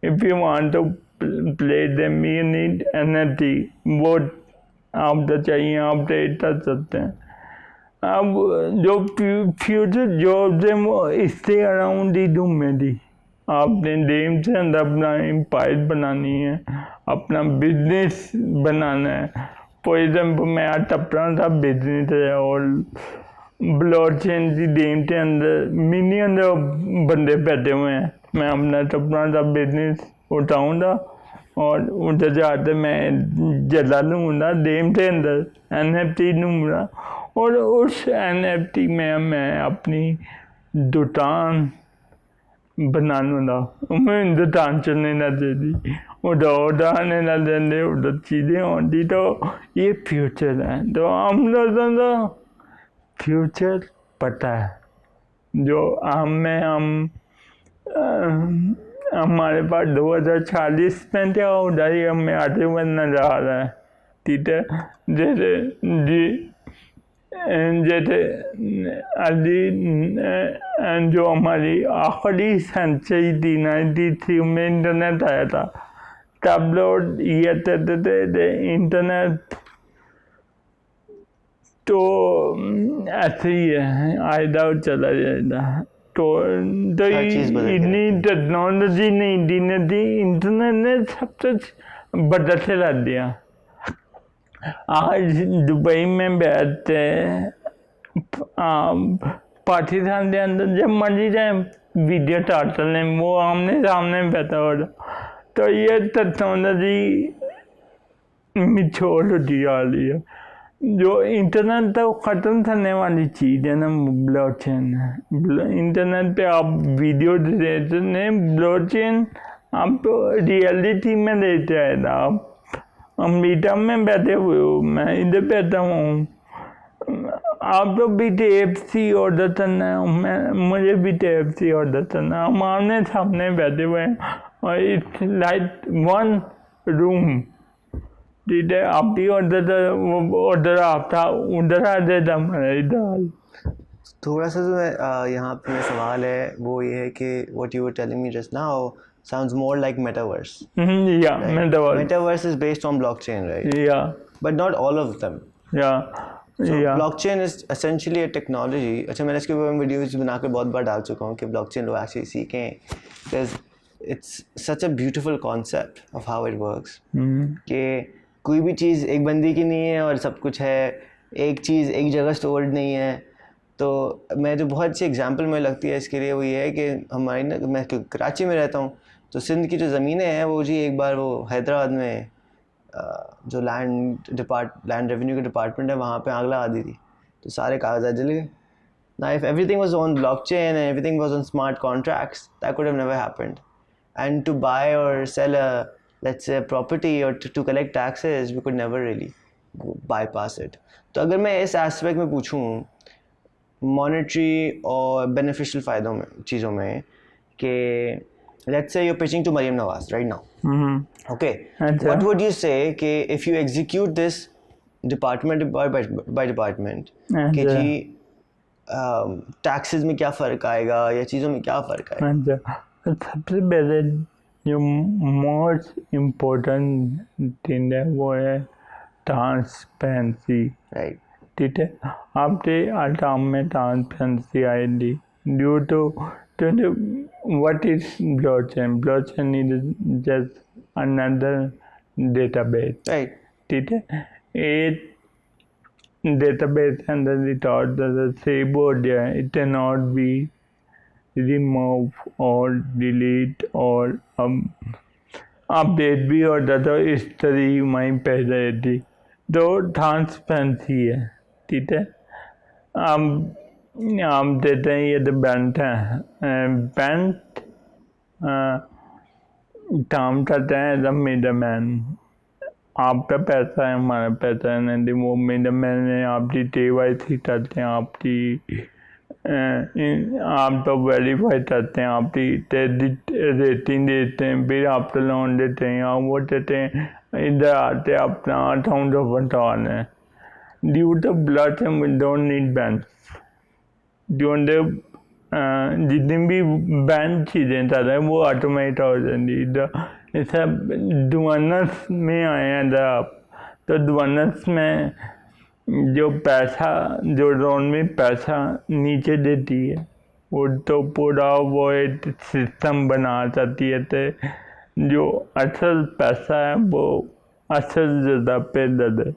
If you want to play game you need NFT, वो आप तो चाहिए आप ट्रेड कर सकते हैं। अब जो फ्यूचर जॉब्स हैं वो इससे अराउंड ही ढूंढेगी। आपने गेम से अंदर अपना एम्पायर बनानी है, अपना बिजनेस बनाना है। फॉर एग्जाम्पल मैं आज अपना सा बिजनेस है और ब्लॉकचेन की गेम के अंदर मिलियन बंदे बैठे हुए हैं। मैं अपना अपना सा बिजनेस उठाऊँगा और उधर जाकर मैं जला लूँगा गेम के अंदर NFT लूँगा और उस NFT में मैं अपनी दुकान बना लूँगा। मैं दुकान चलने ना देती, उधर आने ना देंगे, उधर चीज़ें होती। तो ये फ्यूचर है। तो हम लोगों को फ्यूचर पता है जो हम हमारे पास 2040 में क्या हो जाए हमें आगे बढ़ना जा रहा है। ठीक है, जैसे अभी जो हमारी आखिरी सेंचुरी थी 93 में इंटरनेट आया था, तब लोग ये कहते थे इंटरनेट तो ऐसे ही है, आएगा और चला जाएगा। तो इतनी टेक्नोलॉजी नहीं थी, इंटरनेट ने सब कुछ बदल के रख दिया। आज दुबई में बैठते पाकिस्तान के अंदर जब मर्जी जाए वीडियो चार्ट चलने, वो आमने सामने बैठा हो। तो ये टेक्नोलॉजी मिछोड़ होती जा रही है। जो इंटरनेट तो ख़त्म करने वाली चीज़ है ना ब्लॉकचेन है। इंटरनेट पे आप वीडियो देखते हैं, ब्लॉकचेन आप रियलिटी में लेते आएगा। आप अमेरिका में बैठे हुए हो, मैं इधर बैठा हूँ, आप तो BTFC ऑर्डर करना है, मुझे BTFC ऑर्डर करना है। हम आमने सामने बैठे हुए हैं और इट्स लाइक वन रूम। ठीक है, आप भी ऑर्डर आपका उधर आ जाएगा हमारा इधर। थोड़ा सा जो यहाँ पे सवाल है वो ये है कि what you were telling me just now sounds more like metaverse. Yeah, right? Metaverse is based on blockchain, right? Yeah. But not all of them. Yeah. So blockchain is essentially a technology. अच्छा, मैंने इसके ऊपर videos बनाकर बहुत बार डाल चुका हूँ कि blockchain लोग actually सीखें, because it's such a beautiful concept of how it works. कि कोई भी चीज़ एक बंदी की नहीं है और सब कुछ है, एक चीज़ एक जगह स्टोर्ड नहीं है। तो मैं जो बहुत अच्छी एग्जांपल मुझे लगती है इसके लिए वो ये है कि हमारी ना, मैं कराची में रहता हूँ, तो सिंध की जो ज़मीनें हैं वो जी एक बार वो हैदराबाद में जो लैंड रेवेन्यू के डिपार्टमेंट है वहाँ पे आग लगा दी थी। तो सारे कागजात जल गए. Now, if everything was on blockchain and everything was on smart contracts, that could have never happened. And to buy or sell a, let's say, a property or to collect taxes, we could never really bypass it. तो अगर मैं इस aspect में पूछूं, monetary और beneficial फायदों में, चीज़ों में, कि let's say you're pitching to Mariam Nawaz right now. Okay. अच्छा. What would you say कि if you execute this department by department, कि अच्छा. जी टैक्सेस में क्या फ़र्क आएगा या चीज़ों में क्या फ़र्क आएगा? अच्छा, सबसे पहले जो मोस्ट इम्पोर्टेंट थिंग है वो है ट्रांसपेरेंसी. राइट. ठीक है, आपके आटाम में ट्रांसपेरेंसी आएगी due to what is blockchain. Blockchain is just another database. Right. ठीक है, एक database under the thought that the keyboard, it cannot be removed or delete or update भी होता तो इस तरह वहीं पे रहती. तो ट्रांसपेरेंसी है. ठीक है, हम देते हैं ये तो बैंक है. बैंक काम करते हैं एज अ मिडलमैन. आपका पैसा है, हमारा पैसा है, नहीं वो मिडलमैन ने आपकी KYC करते हैं, आपकी आप तो वेरीफाई करते हैं, आपकी क्रेडिट रेटिंग देते हैं, फिर आपको लोन देते हैं, आप वो देते हैं, इधर आते अपना अकाउंट ओपन करवाना है. Due to blockchain we don't need banks. जितनी भी बैंक चीज़ें चाहते हैं वो ऑटोमेट हो जाएंगी. ऐसा डुअनस में आए हैं जब आप, तो डुअनस में जो पैसा, जो लोन में पैसा नीचे देती है वो तो पूरा वो एक सिस्टम बना चाहती है. तो जो असल पैसा है वो असल जगह पे दे दे.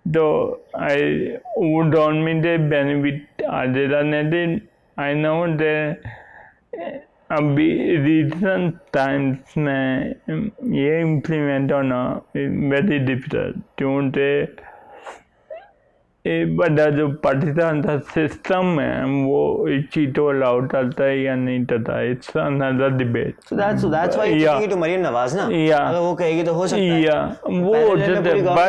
तो वो डोंट मीन दे बेनिफिट आ जाएगा. नहीं आई नो दे अभी रिसेंट टाइम्स में ये इम्प्लीमेंट होना वेरी डिफिकल्ट. क्योंकि एक बड़ा जो पाकिस्तान का सिस्टम है वो इस चीज़ को अलाउ करता है या नहीं करता है. It's another debate. So that's why you're taking to Mariam Nawaz ना. अगर वो कहेगी तो हो सकता है. वो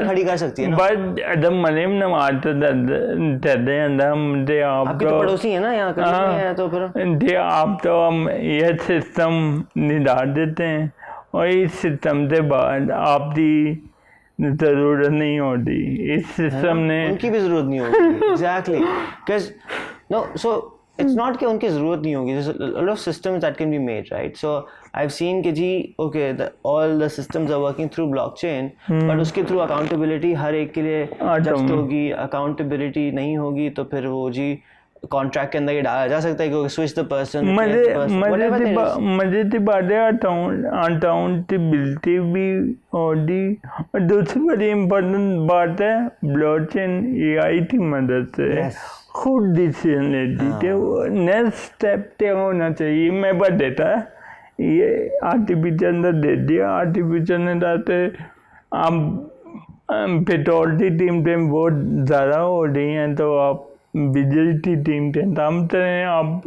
खड़ी कर सकती है ना. बट जब मरीम नवाज कहते हैं हम दे आपकी तो पड़ोसी है ना यहाँ कहीं है, तो फिर दे आप तो हम ये सिस्टम निकाल देते हैं और इस सिस्टम से बाद आपकी जरूरत नहीं होती. इस सिस्टम ने उनकी भी जरूरत नहीं होगी. Exactly. Because no, so it's not कि उनकी जरूरत नहीं होगी. there's a lot of systems that can be made, right? So I've seen कि जी okay, all the systems are working through blockchain, but उसके थ्रू अकाउंटेबिलिटी हर एक के लिए जस्ट होगी. अकाउंटेबिलिटी नहीं होगी तो फिर वो जी कॉन्ट्रैक्ट के अंदर ये डाला जा सकता है कि स्विच द पर्सन. मजे की बात है अकाउंटेबिलिटी भी होगी. और दूसरी बड़ी इम्पोर्टेंट बात है ब्लॉकचेन AI की मदद से खुद डिसीजन लेती है. नेक्स्ट स्टेप क्या होना चाहिए मैं बता देता. ये आर्टिफिशियल ने दे दिया. आर्टिफिशियल ने डालते आप पेट्रोल की कीमतें बहुत ज़्यादा हो रही हैं तो आप बिजली की कीमतें दामते हैं. आप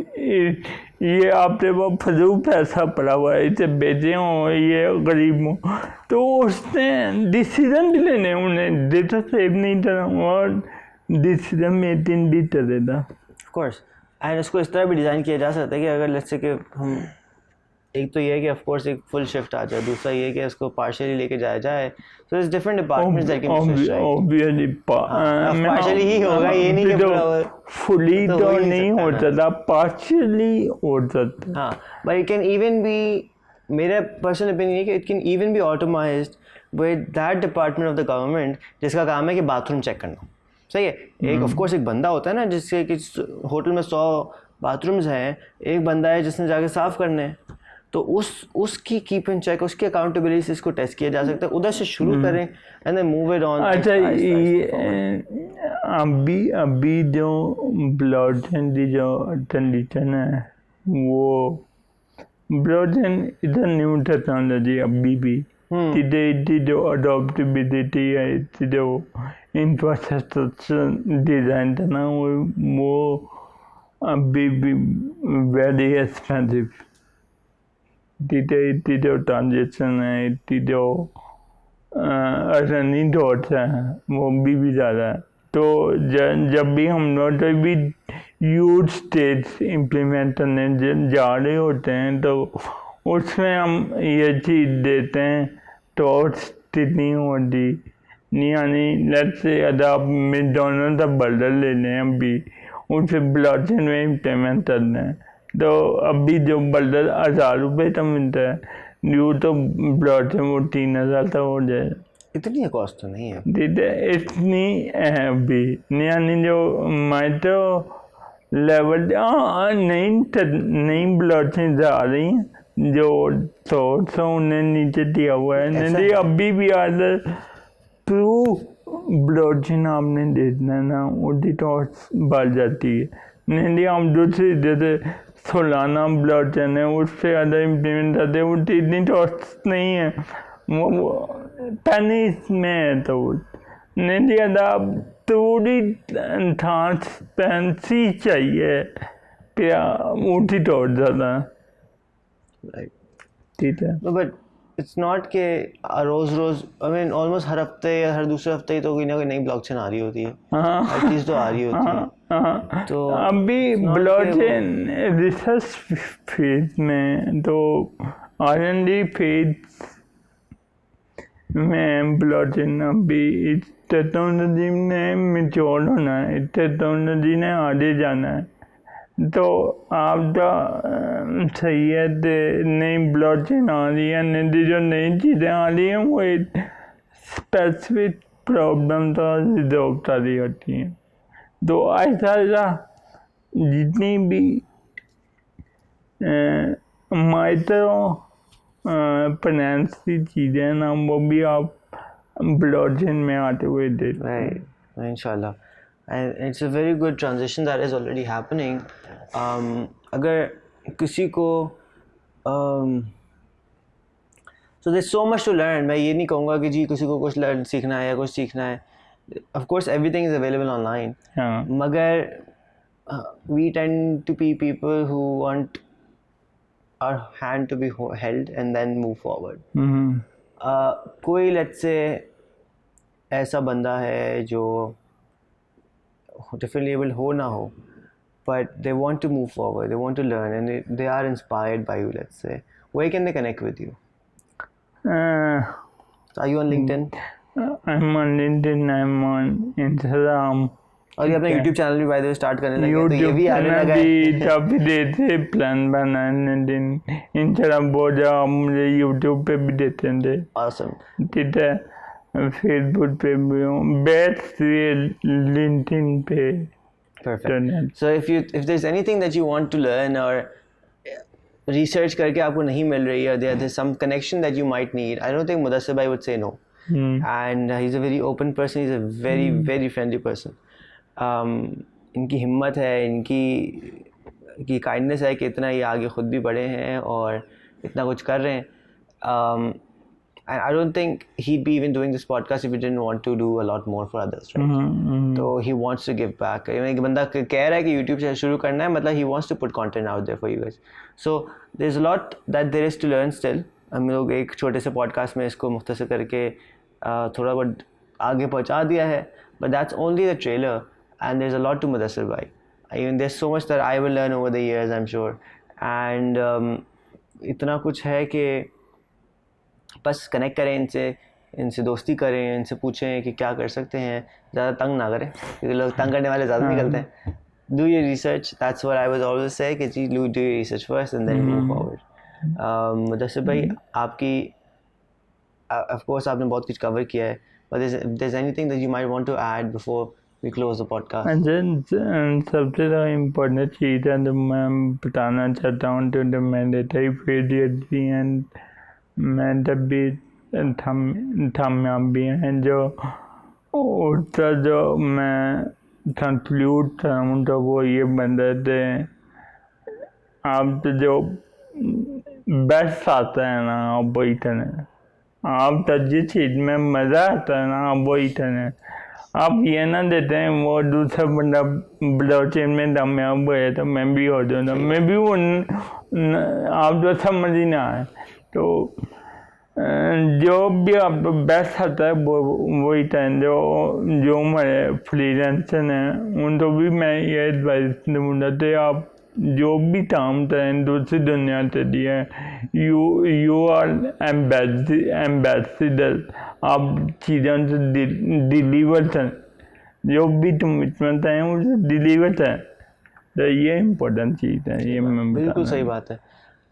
ये आपके वो फजूल पैसा पड़ा हुआ है, इसे बेचे हों ये गरीब हों, तो उसने डिसीजन भी लेने उन्हें डेटा सेव नहीं करना और डिसीजन मेकिंग भी करेगा. Of course. एंड इसको इस तरह भी डिज़ाइन किया जा सकता है कि अगर लेट्स से कि हम एक तो ये है कि ऑफ कोर्स एक फुल शिफ्ट आ जाए. दूसरा ये है कि इसको पार्शियली लेके जाया जाए. So it's different departments that can be switched. Obviously partially ही होगा. ये नहीं कि फुली तो नहीं हो सकता, पार्शियली हो सकता. हाँ, but it can even be, मेरा पर्सनल ओपिनियन है कि it can even be automised by that department of the government जिसका काम है कि बाथरूम चेक करना. सही है. एक ऑफ कोर्स एक बंदा होता है ना जिससे कि होटल में 100 बाथरूम्स हैं, एक बंदा है जिसने जाके साफ़ करने हैं. तो उसकी कीप एंड चेक, उसकी अकाउंटेबिलिटी से इसको टेस्ट किया जा सकता है. उधर से शुरू करें and then move it on. अच्छा, अभी जो ब्लॉकचेन की जो कंडीशन है वो ब्लॉकचेन इधर न्यू टेक्नोलॉजी अभी भी जो अडॉप्टेबिलिटी है, जो इंफ्रास्ट्रक्चर डिज़ाइन था ना वो अभी भी वेरी एक्सपेंसिव इतने ट्रांजेक्शन है इतने रनिंग डॉट्स हैं वो भी ज़्यादा है। तो जब भी हम लोग जब भी यूथ स्टेट्स इम्प्लीमेंट करने जा रहे होते हैं तो उसमें हम ये चीज़ देते हैं टॉट्स नहीं होती नहीं यानी लेट्स से अगर आप मैकडॉनल्ड का बर्गर ले लें अभी उसे ब्लॉकचेन में इम्प्लीमेंट करना है तो अभी जो बर्गर 1000 रुपये का मिलता है न्यू तो ब्लॉकचेन वो 3000 तक हो जाए। इतनी कॉस्ट तो नहीं है इतनी है अभी यानी जो माइक्रो लेवल नई ब्लॉकचेन आ रही हैं जो थॉट्स उन्हें नीचे दिया हुआ है नहीं अभी भी आदर थ्रू ब्लॉकचेन आपने देखना ना उसकी थॉट्स बढ़ जाती है नहीं हम दूसरी जैसे सोलाना ब्लॉकचेन है उससे ज़्यादा इम्प्लीमेंट करते वो इतनी थॉट्स नहीं है वो पेनिस में है तो नहीं ज़्यादा थोड़ी थॉट्स पेंसी चाहिए क्या ऊँची थॉट ज़्यादा ठीक है बट इट्स नॉट के रोज आई मीन ऑलमोस्ट हर हफ्ते या हर दूसरे हफ्ते ही तो कोई ना कोई नई ब्लॉकचेन आ रही होती है हर चीज़ तो आ रही होती है तो अभी ब्लॉकचेन रिसर्च फेज में तो R&D फेज में ब्लॉकचेन अभी इस टेक्नोलॉजी ने मैच्योर होना है टेक्नोलॉजी ने आगे जाना है तो आपका सही है नई ब्लॉकचेन आ रही है नहीं जो नई चीज़ें आ रही हैं वो एक स्पेसिफिक प्रॉब्लम तो रिजॉल्व कर रही होती हैं तो ऐसा जितनी भी माइक्रो फाइनेंस की चीज़ें हैं ना वो भी आप ब्लॉकचेन में आते हुए देखते हैं इंशाल्लाह and it's a very good transition that is already happening. अगर किसी को so there's so much to learn. मैं ये नहीं कहूँगा कि जी किसी को कुछ सीखना है या कुछ सीखना है. Of course everything is available online. मगर we tend to be people who want our hand to be held and then move forward. कोई let's say ऐसा बंदा है जो differently able हो ना हो but they want to move forward, they want to learn and they are inspired by you, let's say. Where can they connect with you? Are you on LinkedIn? I'm on LinkedIn, I'm on Instagram. और ये अपना YouTube channel भी by the way start करने लगे तो ये भी आने लगा है काफ़ी देर से प्लान बनाने दिन Instagram बहुत ज़्यादा मुझे YouTube पे भी देते थे awesome ठीक है फेसबुक पे भी हूँ बेस्ट लिंक्डइन पे perfect so if there's anything that you want to learn or research करके आपको नहीं मिल रही है there's some connection that you might need I don't think Mudassir bhai would say no and he's a very open person he's a very very friendly person इनकी हिम्मत है इनकी kindness है कि इतना ये आगे खुद भी बढ़े हैं और इतना कुछ कर रहे हैं And I don't think he'd be even doing this podcast if he didn't want to do a lot more for others, right? So he wants to give back. एक बंदा कह रहा है कि YouTube से शुरू करना है मतलब he wants to put content out there for you guys. So there's a lot that there is to learn still. हम लोग एक छोटे से podcast में इसको मुख्तसर करके थोड़ा बहुत आगे पहुंचा दिया है. But that's only the trailer and there's a lot to Mudassir bhai. Even there's so much that I will learn over the years, I'm sure. And इतना कुछ है कि बस कनेक्ट करें इनसे दोस्ती करें इनसे पूछें कि क्या कर सकते हैं ज़्यादा तंग ना करें क्योंकि लोग तंग करने वाले ज़्यादा निकलते हैं do your research that's what I was always say कि जी do your research first and then move forward Mudassir भाई आपकी ऑफ कोर्स आपने बहुत कुछ कवर किया है but there is anything that you might want to add before we close the podcast सबसे ज़्यादा इम्पोर्टेंट चीज़ है जो मैं बताना चाहता हूँ to the mandatory period and मैं जब भी थम भी हैं जो उसका जो मैं कंक्लूड करूँ तो वो ये बन रहे थे आप तो जो बेस्ट आता है ना आप वही करें आप तो जिस चीज़ में मज़ा आता है ना आप वही करें आप ये ना देते हैं वो दूसरा बंदा ब्लॉकचेन में कामयाब हुआ तो मैं भी हो जाऊँगा, मैं भी वो आप जो समझ ही ना आए। तो जो भी आप बेस्ट आता है वो वही टाइम जो हमारे फ्रीलांसर हैं उनको भी मैं ये एडवाइस दूँगा कि आप जो भी काम करें दूसरी दुनिया से दिए यू आर एम्बेसडर, आप चीज़ों से डिलीवर करें, जो भी तुम इसमें चाहें उसे डिलीवर करें, तो ये इम्पोर्टेंट चीज़ है। ये मैं बिल्कुल सही बात है।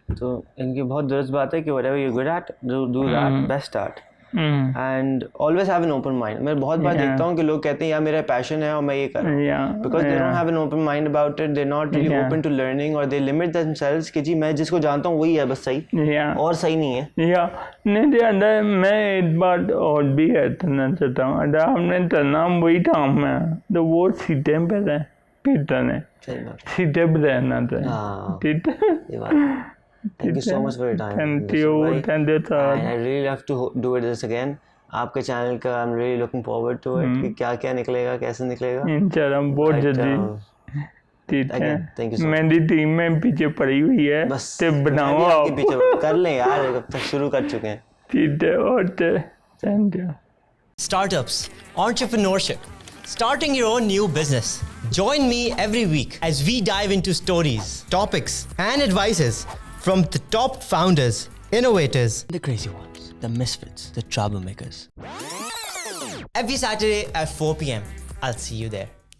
तो इनकी बहुत दुरुस्त बात है कि whatever you're good at, do that best at, and always have an open mind। मैं बहुत बार देखता हूँ कि लोग कहते हैं यार मेरा पैशन है और मैं ये कर रहा हूँ, because they don't have an open mind about it, they're not really open to learning, और they limit themselves कि जी मैं जिसको जानता हूँ वही है बस सही, और सही नहीं है। नहीं तो अंदर मैं एक बात और भी कहना चाहता हूँ, अगर आपने करना वही काम है तो वो सीधे पे रहे, पीटर ने सीधे पे रहना चाहिए, ठीक है। Thank you so much for your time. Thank you, sir. And I really love to do this again. आपके चैनल का I'm really looking forward to it कि क्या क्या निकलेगा, कैसे निकलेगा। इंशाल्लाह बहुत जल्दी, ठीक है। Thank you so much। मेरी टीम में पीछे पड़ी हुई है, बस तो बनाओ आपके पीछे कर लें यार, अब तक शुरू कर चुके हैं। ठीक है, और thank you. Startups, entrepreneurship, starting your own new business. Join me every week as we dive into stories, topics, and advices from the top founders, innovators, the crazy ones, the misfits, the troublemakers. Every Saturday at 4 p.m. I'll see you there.